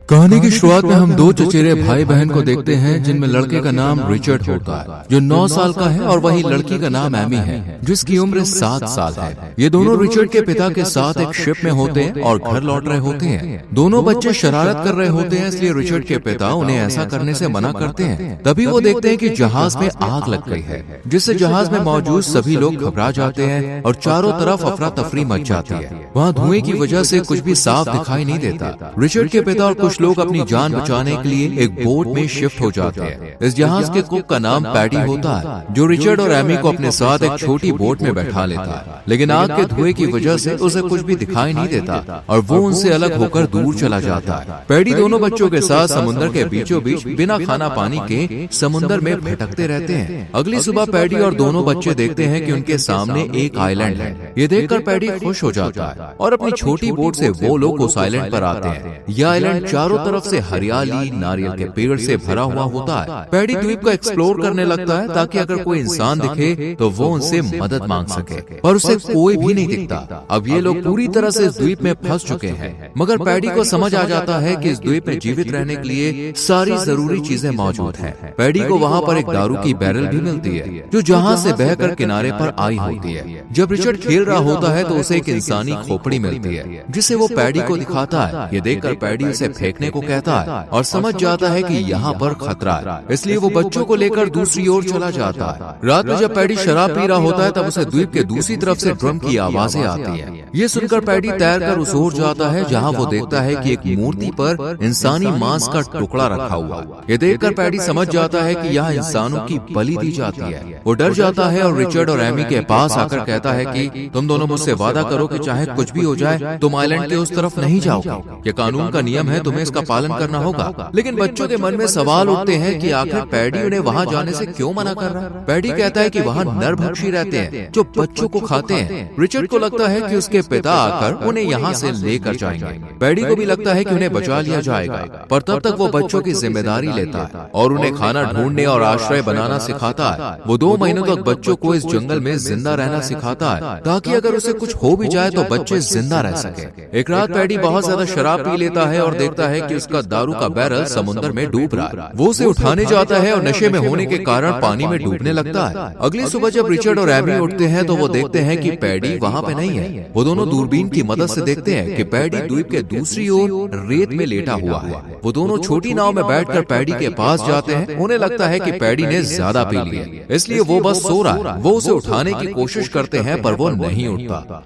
कहानी की शुरुआत में हम दो चचेरे भाई बहन को देखते हैं जिनमें लड़के का नाम रिचर्ड होता है जो 9 साल का है और वही लड़की का नाम एमी है जिसकी उम्र 7 साल है। ये दोनों रिचर्ड के पिता के साथ एक शिप में होते हैं और घर लौट रहे होते हैं। दोनों बच्चे शरारत कर रहे होते हैं, इसलिए रिचर्ड के पिता उन्हें ऐसा करने से मना करते हैं। तभी वो देखते हैं कि जहाज में आग लग गई है, जिससे जहाज में मौजूद सभी लोग घबरा जाते हैं और चारों तरफ अफरा तफरी मच जाती है। वहाँ धुएं की वजह से कुछ भी साफ दिखाई नहीं देता। रिचर्ड के पिता और कुछ लोग अपनी जान बचाने के लिए एक बोट में शिफ्ट हो जाते हैं। इस जहाज के कुक का नाम पैडी होता है जो रिचर्ड और एमी को अपने साथ एक छोटी बोट में बैठा लेता है, लेकिन आग के धुएं की वजह से उसे कुछ भी दिखाई नहीं देता और वो उनसे अलग होकर दूर चला जाता है। पैडी दोनों बच्चों के साथ समुद्र के बीचों बीच बिना खाना पानी के समुद्र में भटकते रहते हैं। अगली सुबह पैडी और दोनों बच्चे देखते हैं कि उनके सामने एक आइलैंड है। ये देखकर पैडी खुश हो जाता है और अपनी छोटी बोट से वो लोग उस आइलैंड पर आते हैं। यह आइलैंड चारों तरफ से हरियाली, नारियल के पेड़ से भरा हुआ होता है। पैडी द्वीप को एक्सप्लोर करने लगता है ताकि अगर कोई इंसान दिखे तो वो उनसे मदद मांग सके, पर उसे कोई भी नहीं दिखता। अब ये लोग पूरी तरह से इस द्वीप में फंस चुके हैं, मगर पैडी को समझ आ जाता है कि इस द्वीप में जीवित रहने के लिए सारी जरूरी चीजें मौजूद हैं। पैडी को वहाँ पर एक दारू की बैरल भी मिलती है जो जहाज से बहकर किनारे पर आई होती है। जब रिचर्ड खेल रहा होता है तो उसे एक इंसानी खोपड़ी मिलती है जिसे वो पैडी को दिखाता है। ये देखकर पैडी उसे फेंकने को कहता है और समझ जाता है कि यहाँ पर खतरा है, इसलिए वो बच्चों को लेकर दूसरी ओर चला जाता है। रात में जब पैडी शराब पी रहा होता है तब उसे द्वीप के दूसरी तरफ से ड्रम की आवाजें आती हैं। ये सुनकर पैडी तैरकर उस ओर जाता है जहाँ वो देखता है कि एक मूर्ति पर इंसानी मांस का टुकड़ा रखा हुआ है। ये देखकर पैडी समझ जाता है कि यहाँ इंसानों की बलि दी जाती है। वो डर जाता है और रिचर्ड और एमी के पास आकर कहता है कि तुम दोनों मुझसे वादा करो कि चाहे कुछ भी हो जाए तुम आइलैंड के उस तरफ नहीं जाओगे। ये कानून का नियम है, तुम्हें इसका पालन करना होगा। लेकिन बच्चों के मन में सवाल उठते हैं कि आखिर पैडी उन्हें वहाँ जाने से क्यों मना कर रहा है। पैडी कहता है कि वहाँ नरभक्षी रहते हैं जो बच्चों को खाते हैं। रिचर्ड को लगता है कि उसके पिता आकर उन्हें यहाँ से लेकर जाएंगे। पैडी को भी लगता है कि उन्हें बचा लिया जाएगा, पर तब तक वो बच्चों की जिम्मेदारी लेता है और उन्हें खाना ढूंढने और आश्रय बनाना सिखाता है। वो 2 महीनों तक बच्चों को इस जंगल में जिंदा रहना सिखाता है ताकि अगर उसे कुछ हो भी जाए तो बच्चे जिंदा रह सके। एक रात पैडी बहुत ज्यादा शराब पी लेता है और देखता है कि उसका दारू का बैरल समुद्र में डूब रहा है। वो उसे उठाने जाता है और नशे में होने के कारण पानी में डूबने लगता है। अगली सुबह जब रिचर्ड और एमी उठते हैं तो वो देखते हैं कि पैडी वहाँ पे नहीं है। वो दोनों दूरबीन की मदद से देखते हैं कि पैडी द्वीप के दूसरी ओर रेत में लेटा हुआ है। वो दोनों छोटी नाव में बैठकर पैडी के पास जाते हैं। उन्हें लगता है कि पैडी ने ज्यादा पी लिया, इसलिए वो बस सो रहा है। वो उसे उठाने की कोशिश करते हैं पर वो नहीं उठता,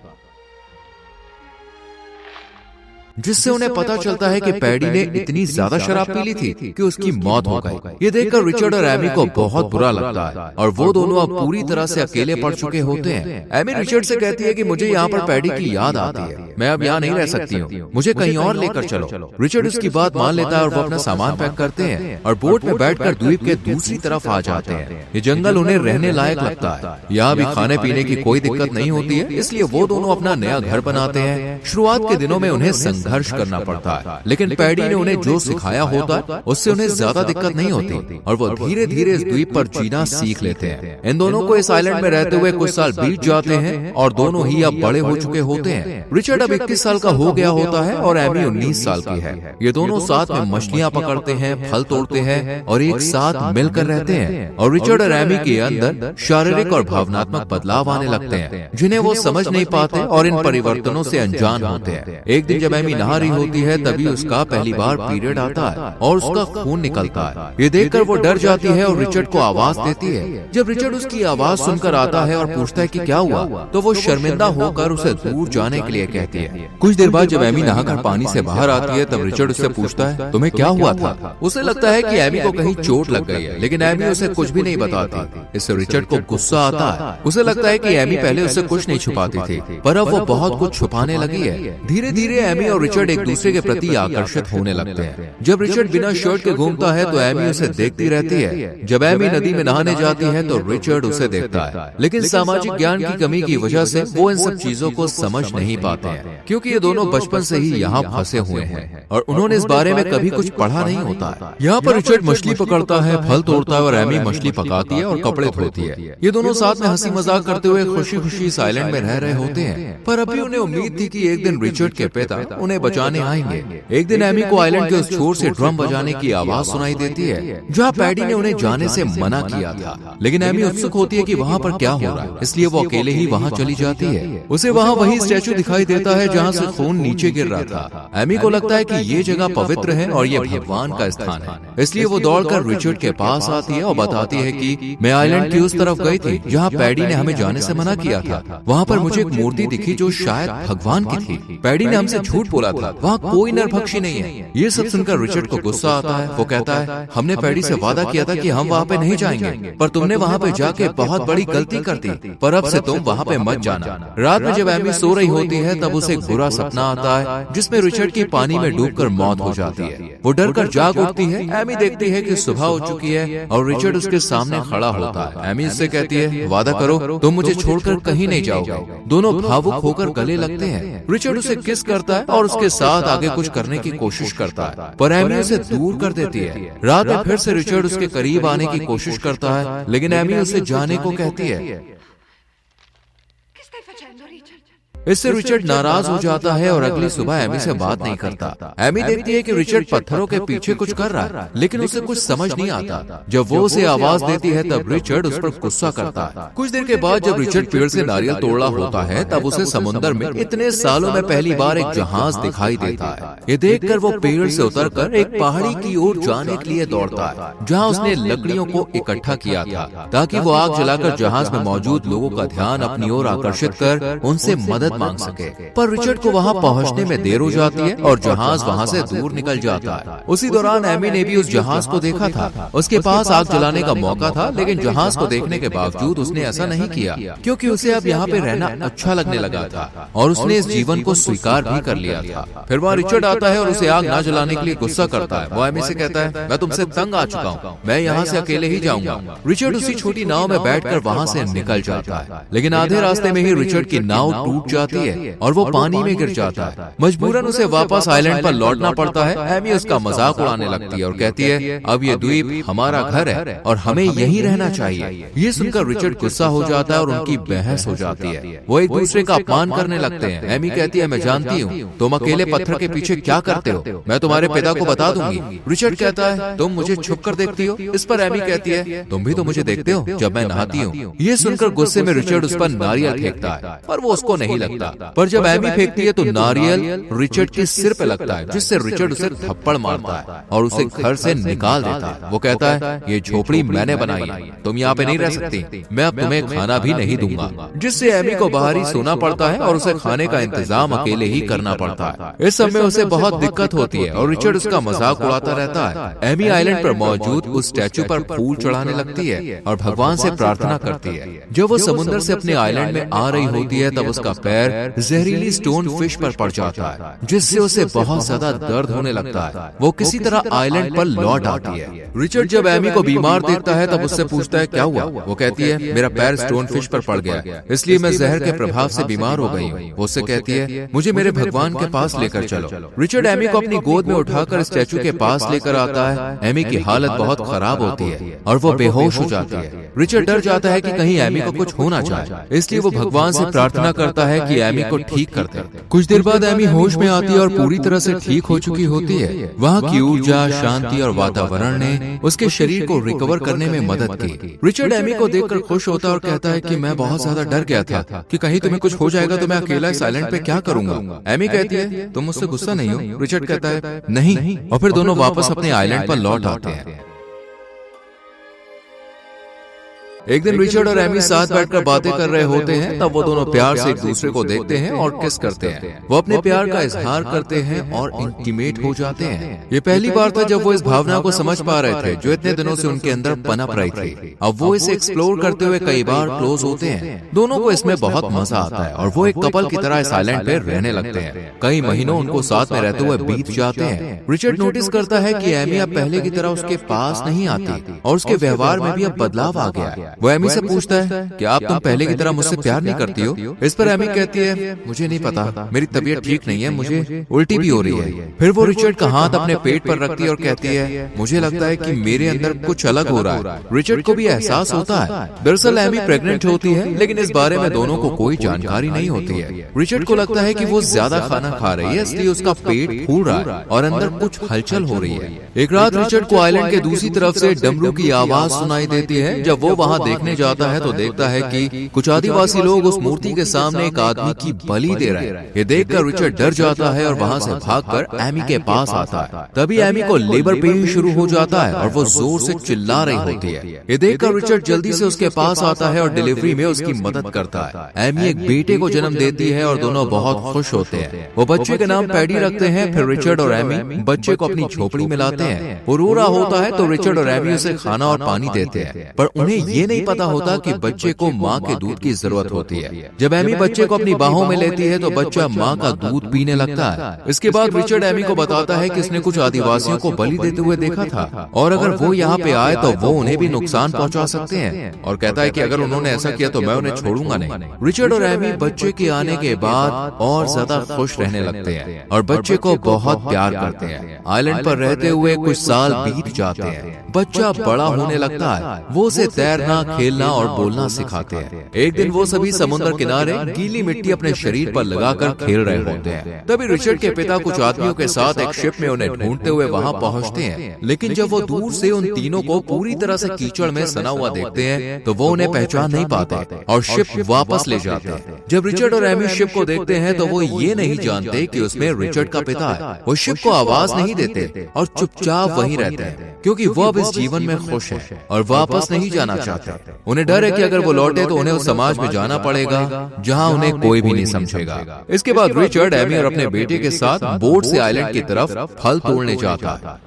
जिससे उन्हें पता चलता है कि पैडी ने इतनी ज्यादा शराब पी ली थी कि उसकी मौत हो गई। ये देखकर रिचर्ड और एमी को बहुत बुरा लगता है और वो दोनों अब पूरी तरह से अकेले पड़ चुके होते हैं। एमी रिचर्ड से कहती है कि मुझे यहाँ पर पैडी की याद आती है, मैं अब यहाँ नहीं रह सकती हूँ, मुझे कहीं और लेकर चलो। रिचर्ड उसकी बात मान लेता है और वो अपना सामान पैक करते हैं और बोट में बैठकर द्वीप के दूसरी तरफ आ जाते हैं। ये जंगल उन्हें रहने लायक लगता है, यहाँ भी खाने पीने की कोई दिक्कत नहीं होती है, इसलिए वो दोनों अपना नया घर बनाते हैं। शुरुआत के दिनों में उन्हें संघर्ष करना पड़ता है, लेकिन पैडी ने उन्हें जो सिखाया होता है उससे उन्हें ज्यादा दिक्कत नहीं होती और वो धीरे धीरे इस द्वीप पर जीना सीख लेते हैं। इन दोनों को इस आइलैंड में रहते हुए कुछ साल बीत जाते हैं और दोनों ही अब बड़े हो चुके होते हैं। रिचर्ड अब 21 साल का हो गया होता है और एमी 19 साल की है। ये दोनों साथ में मछलियाँ पकड़ते हैं, फल तोड़ते हैं और एक साथ मिलकर रहते हैं। और रिचर्ड और एमी के अंदर शारीरिक और भावनात्मक बदलाव आने लगते हैं जिन्हें वो समझ नहीं पाते और इन परिवर्तनों से अनजान होते हैं। एक दिन जब एमी नहा होती है तभी उसका पहली बार पीरियड आता है और उसका खून निकलता है। ये देखकर वो डर जाती है और रिचर्ड को आवाज देती है। जब रिचर्ड उसकी आवाज सुनकर आता है और पूछता है कि क्या हुआ, तो वो शर्मिंदा होकर उसे दूर जाने के लिए कहती है। कुछ देर बाद जब एमी नहाकर पानी से बाहर आती है तब रिचर्ड उससे पूछता है तुम्हें क्या हुआ था। उसे लगता है कि एमी को कहीं चोट लग गई है, लेकिन एमी उसे कुछ भी नहीं बताती। इससे रिचर्ड को गुस्सा आता है। उसे लगता है कि एमी पहले उससे कुछ नहीं छुपाती थी, पर अब वो बहुत कुछ छुपाने लगी है। धीरे धीरे एमी और रिचर्ड एक दूसरे के प्रति आकर्षित होने लगते हैं। जब रिचर्ड बिना शर्ट के घूमता है तो एमी उसे देखती रहती है। जब एमी नदी में नहाने जाती है तो रिचर्ड उसे देखता है, लेकिन सामाजिक ज्ञान की कमी की वजह से वो इन सब चीजों को समझ नहीं पाते हैं, क्योंकि ये दोनों बचपन से ही यहाँ फंसे हुए हैं और उन्होंने इस बारे में कभी कुछ पढ़ा नहीं होता। यहाँ पर रिचर्ड मछली पकड़ता है, फल तोड़ता है और एमी मछली पकाती है और कपड़े धोती है। ये दोनों साथ में हंसी मजाक करते हुए खुशी खुशी इस आइलैंड में रह रहे होते हैं, पर अभी उन्हें उम्मीद थी कि एक दिन रिचर्ड के पिता उन्हें बचाने आएंगे। एक दिन एमी को आइलैंड के उस छोर से ड्रम बजाने की आवाज सुनाई देती है जहाँ पैडी ने उन्हें जाने से मना किया था, लेकिन एमी उत्सुक होती है कि वहाँ पर क्या हो रहा है, इसलिए वो अकेले ही वहाँ चली जाती है। उसे वहाँ वही स्टैचू दिखाई देता है जहाँ से खून नीचे गिर रहा था। एमी को लगता है कि ये जगह पवित्र है और ये भगवान का स्थान है, इसलिए वो दौड़कर रिचर्ड के पास आती है और बताती है कि मैं आइलैंड की उस तरफ गई थी जहाँ पैडी ने हमें जाने से मना किया था। वहाँ पर मुझे एक मूर्ति दिखी जो शायद भगवान की थी। पैडी ने हमसे झूठ बोला था, वहाँ कोई नरभक्षी नहीं है। ये सब सुनकर रिचर्ड को गुस्सा आता है। वो कहता है, हमने पैडी से वादा किया था कि हम वहाँ पे नहीं जाएंगे, पर तुमने वहाँ पे जाके बहुत बड़ी गलती कर दी, पर अब से तुम वहाँ पे मत जाना। रात में जब एमी सो रही होती है तब उसे एक बुरा सपना आता है जिसमें रिचर्ड की पानी में डूबकर मौत हो जाती है। वो डर कर जाग उठती है। एमी देखती है कि सुबह हो चुकी है और रिचर्ड उसके सामने खड़ा होता है। एमी उससे कहती है, वादा करो तुम मुझे छोड़कर कहीं नहीं जाओगे। दोनों भावुक होकर गले लगते हैं। रिचर्ड उसे किस करता है और उसके साथ आगे कुछ करने की कोशिश करता है, पर एमी उसे दूर कर देती है। रात में फिर से रिचर्ड उसके करीब आने की कोशिश करता है, लेकिन एमी उसे जाने को कहती है। इससे रिचर्ड नाराज हो जाता है और अगली सुबह एमी से बात नहीं करता। एमी देखती है कि रिचर्ड पत्थरों के पीछे कुछ कर रहा है, लेकिन उसे कुछ समझ नहीं आता। जब वो उसे आवाज देती है तब रिचर्ड उस पर गुस्सा करता है। कुछ देर के बाद जब रिचर्ड पेड़ से नारियल तोड़ रहा होता है तब उसे समुद्र में इतने सालों में पहली बार एक जहाज दिखाई देता है। ये देखकर वो पेड़ से उतरकर एक पहाड़ी की ओर जाने के लिए दौड़ता है जहाँ उसने लकड़ियों को इकट्ठा किया था ताकि वो आग जलाकर जहाज में मौजूद लोगों का ध्यान अपनी ओर आकर्षित कर उनसे मदद मांग सके। पर रिचर्ड को वहाँ पहुँचने में देर हो जाती है और जहाज वहाँ से दूर निकल जाता है। उसी दौरान एमी ने भी उस जहाज को देखा था। उसके पास आग जलाने का मौका था, लेकिन जहाज को देखने के बावजूद उसने ऐसा नहीं किया क्योंकि उसे अब यहाँ पे रहना अच्छा लगने लगा था और उसने इस जीवन को स्वीकार भी कर लिया था। फिर वहाँ रिचर्ड आता है और उसे आग न जलाने के लिए गुस्सा करता है। वो एमी से कहता है, मैं तुमसे तंग आ चुका हूँ, मैं यहाँ से अकेले ही जाऊंगा। रिचर्ड उसी छोटी नाव में बैठकर वहाँ से निकल जाता है, लेकिन आधे रास्ते में ही रिचर्ड की नाव टूट जाती है और वो पानी में गिर जाता है। मजबूरन उसे वापस आइलैंड पर लौटना पड़ता है। एमी उसका मजाक उड़ाने लगती है और कहती है, अब ये द्वीप हमारा घर है और हमें यहीं रहना चाहिए। ये सुनकर रिचर्ड गुस्सा हो जाता है और उनकी बहस हो जाती है। वो एक दूसरे का अपमान करने लगते हैं। एमी कहती है, मैं जानती हूँ तुम अकेले पत्थर के पीछे क्या करते हो, मैं तुम्हारे पिता को बता दूंगी। रिचर्ड कहता है, तुम मुझे छुप कर देखती हो। इस पर एमी कहती है, तुम भी तो मुझे देखते हो जब मैं नहाती हूँ। ये सुनकर गुस्से में रिचर्ड उस पर नारियल फेंकता है, पर वो उसको नहीं लगता। पर जब एमी फेंकती है तो नारियल रिचर्ड के सिर पे लगता है, जिससे रिचर्ड उसे थप्पड़ मारता है और उसे घर से निकाल देता है। वो कहता है, ये झोपड़ी मैंने बनाई है, तुम यहाँ पे नहीं रह सकती, मैं अब तुम्हें खाना भी नहीं दूंगा। जिससे एमी को बाहर ही सोना पड़ता है और उसे खाने का इंतजाम अकेले ही करना पड़ता है। इस समय उसे बहुत दिक्कत होती है और रिचर्ड उसका मजाक उड़ाता रहता है। एमी आइलैंड पर मौजूद उस स्टैचू पर फूल चढ़ाने लगती है और भगवान से प्रार्थना करती है। जब वो समुद्र से अपने आइलैंड में आ रही होती है तब उसका पैर जहरीली स्टोन फिश पर पड़ जाता है, जिससे उसे बहुत ज्यादा दर्द होने लगता है। वो किसी तरह आइलैंड पर लौट आती है। रिचर्ड जब एमी को बीमार देखता है तब उससे पूछता है, क्या हुआ? वो कहती है, मेरा पैर स्टोन फिश पर पड़ गया, इसलिए मैं जहर के प्रभाव से बीमार हो गई हूँ। वो उससे कहती है, मुझे मेरे भगवान के पास लेकर चलो। रिचर्ड एमी को अपनी गोद में उठाकर स्टैचू के पास लेकर आता है। एमी की हालत बहुत खराब होती है और वो बेहोश हो जाती है। रिचर्ड डर जाता है कि कहीं एमी को कुछ हो ना जाए, इसलिए वो भगवान से प्रार्थना करता है कि एमी को ठीक कर दे। कुछ देर बाद एमी होश में आती है और पूरी तरह से ठीक हो चुकी होती है। वहाँ की ऊर्जा, शांति और वातावरण ने उसके शरीर को रिकवर करने में मदद की। रिचर्ड एमी को देखकर खुश होता है और कहता है कि मैं बहुत ज्यादा डर गया था कि कहीं तुम्हें कुछ हो जाएगा तो मैं अकेला इस आइलैंड पे क्या करूंगा। एमी कहती है, तुम मुझसे गुस्सा नहीं हो? रिचर्ड कहता है, नहीं। और फिर दोनों वापस अपने आइलैंड पर लौट आते हैं। एक दिन रिचर्ड और एमी साथ बैठकर बातें कर रहे होते हैं, तब वो दोनों प्यार से एक दूसरे को देखते हैं और किस करते हैं। वो अपने प्यार का इजहार करते हैं और इंटीमेट हो जाते हैं। ये पहली बार था जब वो इस भावना को समझ पा रहे थे जो इतने दिनों से उनके अंदर पनप रही थी। अब वो इसे एक्सप्लोर करते हुए कई बार क्लोज होते हैं। दोनों को इसमें बहुत मजा आता है और वो एक कपल की तरह इस आइलैंड पे रहने लगते हैं। कई महीनों उनको साथ में रहते हुए बीत जाते हैं। रिचर्ड नोटिस करता है कि एमी अब पहले की तरह उसके पास नहीं आती और उसके व्यवहार में भी अब बदलाव आ गया है। वो एमी से पूछता है कि आप तुम पहले की तरह मुझसे प्यार नहीं करती हो? इस पर एमी कहती है मुझे नहीं पता, मेरी तबीयत ठीक नहीं है, मुझे उल्टी भी हो रही है। फिर वो रिचर्ड का हाथ अपने पेट पर रखती है और कहती है मुझे लगता है कि मेरे अंदर कुछ अलग हो रहा है। रिचर्ड को भी एहसास होता है। दरअसल एमी प्रेग्नेंट होती है, लेकिन इस बारे में दोनों को कोई जानकारी नहीं होती है। रिचर्ड को लगता है कि वो ज्यादा खाना खा रही है, इसलिए उसका पेट फूल रहा है और अंदर कुछ हलचल हो रही है। एक रात रिचर्ड को आइलैंड के दूसरी तरफ से डमरू की आवाज सुनाई देती है। जब वो वहाँ देखने जाता है तो देखता है कि कुछ आदिवासी लोग उस मूर्ति के सामने एक आदमी की बलि दे रहे हैं। ये देखकर रिचर्ड डर जाता है और वहाँ से भागकर एमी के पास आता है। तभी एमी को लेबर पेन शुरू हो जाता है और वो जोर से चिल्ला रही होती है। ये देखकर रिचर्ड जल्दी से उसके पास आता है और डिलीवरी में उसकी मदद करता है। एमी एक बेटे को जन्म देती है और दोनों बहुत खुश होते हैं। वो बच्चे के नाम पैडी रखते हैं। फिर रिचर्ड और एमी बच्चे को अपनी झोपड़ी में लाते हैं। वो रो रहा होता है तो रिचर्ड और एमी उसे खाना और पानी देते हैं, पर उन्हें ये नहीं पता होता कि बच्चे को माँ के दूध की जरूरत होती है। जब एमी बच्चे को अपनी बाहों में लेती है तो बच्चा माँ का दूध पीने लगता है। इसके बाद रिचर्ड एमी को बताता है कि उसने कुछ आदिवासियों को बलि देते हुए देखा था और अगर वो यहाँ पे आए तो वो उन्हें भी नुकसान पहुँचा सकते हैं, और कहता है कि अगर उन्होंने ऐसा किया तो मैं उन्हें छोड़ूंगा नहीं। रिचर्ड और एमी बच्चे के आने के बाद और ज्यादा खुश रहने लगते हैं और बच्चे को बहुत प्यार करते हैं। आइलैंड पर रहते हुए कुछ साल बीत जाते हैं। बच्चा बड़ा होने लगता है। वो उसे तैरना, खेलना और बोलना सिखाते हैं। एक दिन वो सभी समुद्र किनारे गीली मिट्टी अपने शरीर पर लगाकर खेल रहे होते हैं। तभी रिचर्ड के पिता कुछ आदमियों के साथ एक शिप में उन्हें ढूंढते हुए वहाँ पहुँचते हैं, लेकिन जब वो दूर से उन तीनों को पूरी तरह से कीचड़ में सना हुआ देखते हैं तो वो उन्हें पहचान नहीं पाते और शिप वापस ले जाते हैं। जब रिचर्ड और एमी शिप को देखते हैं तो वो ये नहीं जानते कि उसमें रिचर्ड का पिता है। वो शिप को आवाज नहीं देते और चुपचाप वहीं रहते हैं, क्योंकि वो अब इस जीवन में खुश है और वापस नहीं जाना चाहते। उन्हें डर है कि अगर वो लौटे तो उन्हें उस समाज में जाना पड़ेगा जहां उन्हें कोई भी नहीं समझेगा। इसके बाद रिचर्ड एमी और अपने बेटे के साथ बोट से आइलैंड की तरफ फल तोड़ने जाता है।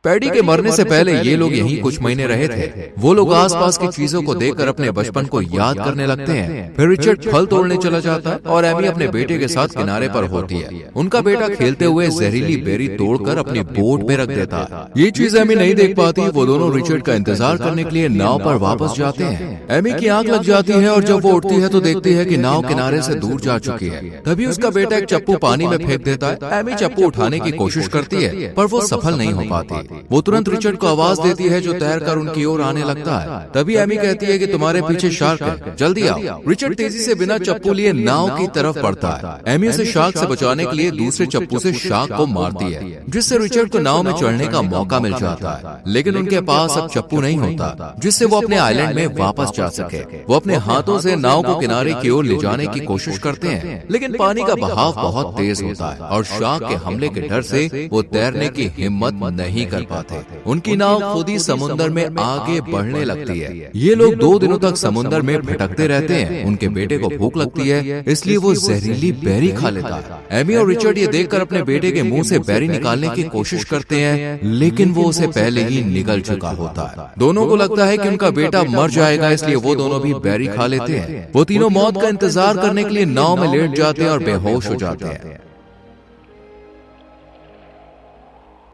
पैडी के मरने से पहले ये लोग यहीं कुछ महीने रहे थे। वो लोग आसपास की चीजों को देखकर अपने बचपन को याद करने लगते हैं। फिर रिचर्ड फल तोड़ने चला जाता है और एमी अपने बेटे के साथ किनारे पर होती है। उनका बेटा खेलते हुए जहरीली बेरी तोड़कर अपनी बोट में रख देता है। ये चीज एमी नहीं देख पाती। वो दोनों रिचर्ड का इंतजार करने के लिए नाव पर वापस जाते हैं। एमी की आंख लग जाती है और जब वो उठती है तो देखती है कि नाव किनारे से दूर जा चुकी है। तभी उसका बेटा एक चप्पू पानी में फेंक देता है। एमी चप्पू उठाने की कोशिश करती है पर वो सफल नहीं हो पाती। वो तुरंत रिचर्ड को आवाज देती है जो तैरकर उनकी ओर आने लगता है। तभी एमी कहती है कि तुम्हारे पीछे शार्क है, जल्दी आओ। रिचर्ड तेजी से बिना चप्पू लिए नाव की तरफ बढ़ता है। एमी उसे शार्क से बचाने के लिए दूसरे चप्पू से शार्क को मारती है, जिससे रिचर्ड को नाव में चढ़ने का मौका मिल जाता है। लेकिन उनके पास अब चप्पू नहीं होता जिससे वो अपने आइलैंड में वापस जा सके। वो अपने हाथों से नाव को किनारे की ओर ले जाने की कोशिश करते हैं, लेकिन पानी का बहाव बहुत तेज होता है और शार्क के हमले के डर से वो तैरने की हिम्मत नहीं कर पाते। उनकी नाव खुद ही समुद्र में आगे बढ़ने लगती है। ये लोग 2 दिनों तक समुद्र में भटकते रहते हैं। उनके बेटे को भूख लगती है, इसलिए वो जहरीली बेरी खा लेता है। एमी और रिचर्ड ये देखकर अपने बेटे के मुंह से बेरी निकालने की कोशिश करते हैं, लेकिन वो उसे पहले ही निगल चुका होता है। दोनों को लगता है कि उनका बेटा मर जाएगा, इसलिए वो दोनों भी बेरी खा लेते हैं। वो तीनों मौत का इंतजार करने के लिए नाव में लेट जाते हैं और बेहोश हो जाते हैं।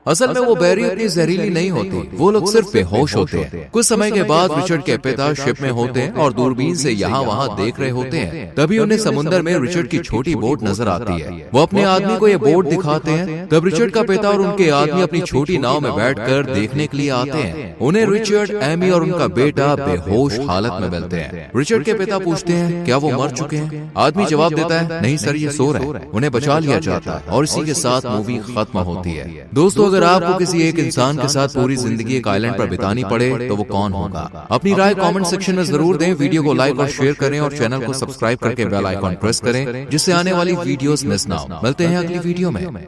असल में वो बेरी उतनी जहरीली नहीं होती, वो लोग सिर्फ बेहोश होते हैं। कुछ समय के बाद रिचर्ड के पिता शिप में होते हैं और दूरबीन से यहाँ वहाँ देख रहे होते हैं। तभी उन्हें समुद्र में रिचर्ड की छोटी बोट नजर आती है। वो अपने आदमी को ये बोट दिखाते हैं। तब रिचर्ड का पिता और उनके आदमी अपनी छोटी नाव में बैठकर देखने के लिए आते हैं। उन्हें रिचर्ड, एमी और उनका बेटा बेहोश हालत में मिलते हैं। रिचर्ड के पिता पूछते हैं क्या वो मर चुके हैं? आदमी जवाब देता है नहीं सर, ये सो रहे हैं। उन्हें बचा लिया जाता है और इसी के साथ मूवी खत्म होती है। दोस्तों, अगर आपको किसी एक इंसान के साथ पूरी जिंदगी एक आइलैंड पर बितानी पड़े तो वो कौन होगा? अपनी राय कमेंट सेक्शन में जरूर दें। वीडियो को लाइक और शेयर करें और चैनल को सब्सक्राइब करके बेल आइकॉन प्रेस करें, जिससे आने वाली वीडियोस मिस ना हो। मिलते हैं अगली वीडियो में।